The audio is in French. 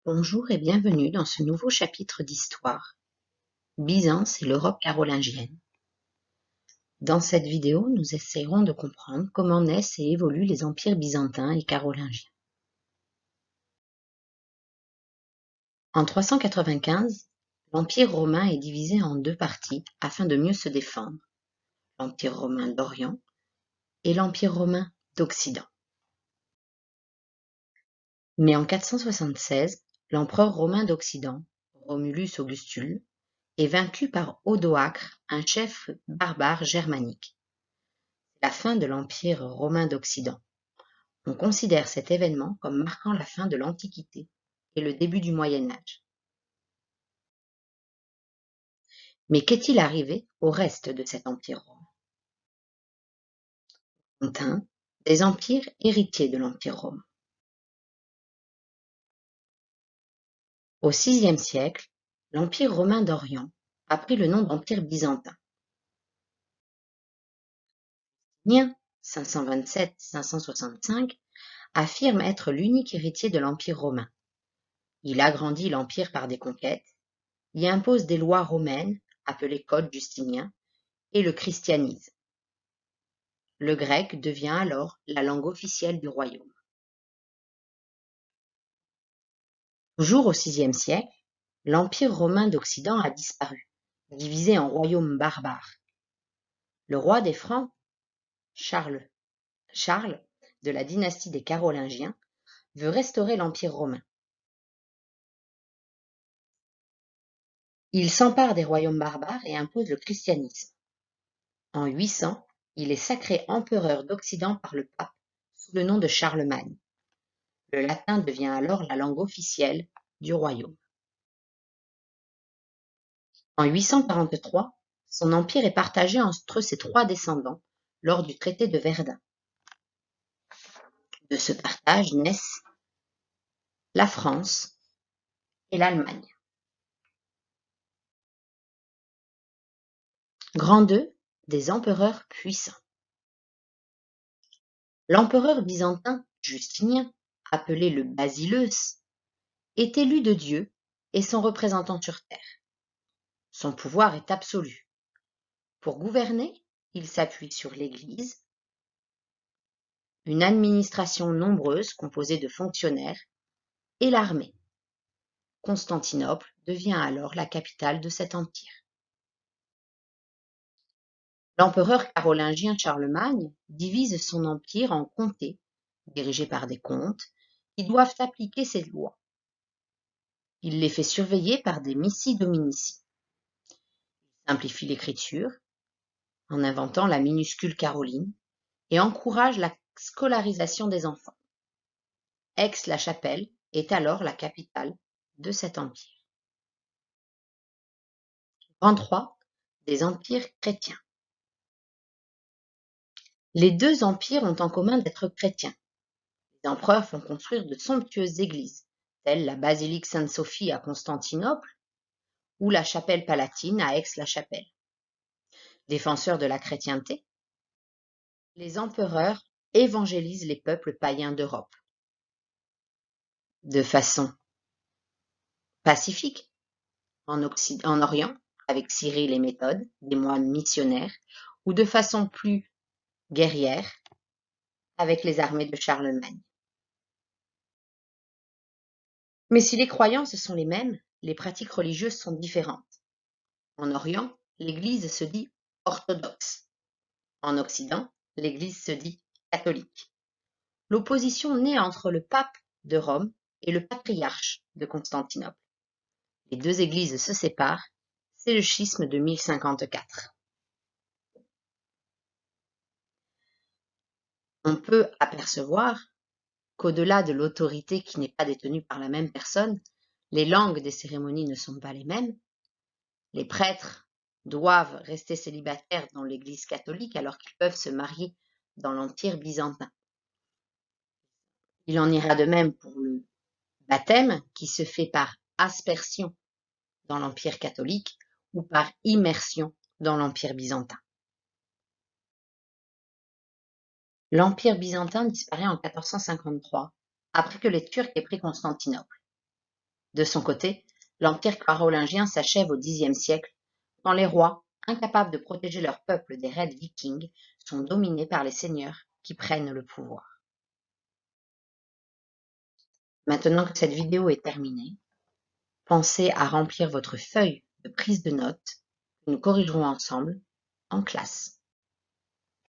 Bonjour et bienvenue dans ce nouveau chapitre d'histoire, Byzance et l'Europe carolingienne. Dans cette vidéo, nous essayerons de comprendre comment naissent et évoluent les empires byzantins et carolingiens. En 395, l'Empire romain est divisé en deux parties afin de mieux se défendre, l'Empire romain d'Orient et l'Empire romain d'Occident. Mais en 476, l'empereur romain d'Occident, Romulus Augustule, est vaincu par Odoacre, un chef barbare germanique. C'est la fin de l'Empire romain d'Occident. On considère cet événement comme marquant la fin de l'Antiquité et le début du Moyen Âge. Mais qu'est-il arrivé au reste de cet empire romain? On tint des empires héritiers de l'Empire romain. Au VIe siècle, l'Empire romain d'Orient a pris le nom d'Empire byzantin. Justinien, 527-565, affirme être l'unique héritier de l'Empire romain. Il agrandit l'empire par des conquêtes, y impose des lois romaines, appelées codes justiniens, et le christianise. Le grec devient alors la langue officielle du royaume. Toujours au VIe siècle, l'Empire romain d'Occident a disparu, divisé en royaumes barbares. Le roi des Francs, Charles, de la dynastie des Carolingiens, veut restaurer l'Empire romain. Il s'empare des royaumes barbares et impose le christianisme. En 800, il est sacré empereur d'Occident par le pape sous le nom de Charlemagne. Le latin devient alors la langue officielle du royaume. En 843, son empire est partagé entre ses trois descendants lors du traité de Verdun. De ce partage naissent la France et l'Allemagne. Grand II, des empereurs puissants. L'empereur byzantin Justinien, appelé le Basileus, est élu de Dieu et son représentant sur terre. Son pouvoir est absolu. Pour gouverner, il s'appuie sur l'Église, une administration nombreuse composée de fonctionnaires et l'armée. Constantinople devient alors la capitale de cet empire. L'empereur carolingien Charlemagne divise son empire en comtés, dirigés par des comtes, qui doivent appliquer ses lois. Il les fait surveiller par des missi dominici. Il simplifie l'écriture, en inventant la minuscule caroline, et encourage la scolarisation des enfants. Aix-la-Chapelle est alors la capitale de cet empire. Grand III, des empires chrétiens. Les deux empires ont en commun d'être chrétiens. Les empereurs font construire de somptueuses églises, telles la basilique Sainte-Sophie à Constantinople ou la chapelle palatine à Aix-la-Chapelle. Défenseurs de la chrétienté, les empereurs évangélisent les peuples païens d'Europe. De façon pacifique, en Orient, avec Cyril et Méthode, des moines missionnaires, ou de façon plus guerrière, avec les armées de Charlemagne. Mais si les croyances sont les mêmes, les pratiques religieuses sont différentes. En Orient, l'Église se dit orthodoxe. En Occident, l'Église se dit catholique. L'opposition naît entre le pape de Rome et le patriarche de Constantinople. Les deux églises se séparent, c'est le schisme de 1054. On peut apercevoir qu'au-delà de l'autorité qui n'est pas détenue par la même personne, les langues des cérémonies ne sont pas les mêmes. Les prêtres doivent rester célibataires dans l'Église catholique alors qu'ils peuvent se marier dans l'Empire byzantin. Il en ira de même pour le baptême qui se fait par aspersion dans l'Empire catholique ou par immersion dans l'Empire byzantin. L'Empire byzantin disparaît en 1453, après que les Turcs aient pris Constantinople. De son côté, l'empire carolingien s'achève au Xe siècle, quand les rois, incapables de protéger leur peuple des raids vikings, sont dominés par les seigneurs qui prennent le pouvoir. Maintenant que cette vidéo est terminée, pensez à remplir votre feuille de prise de notes que nous corrigerons ensemble en classe.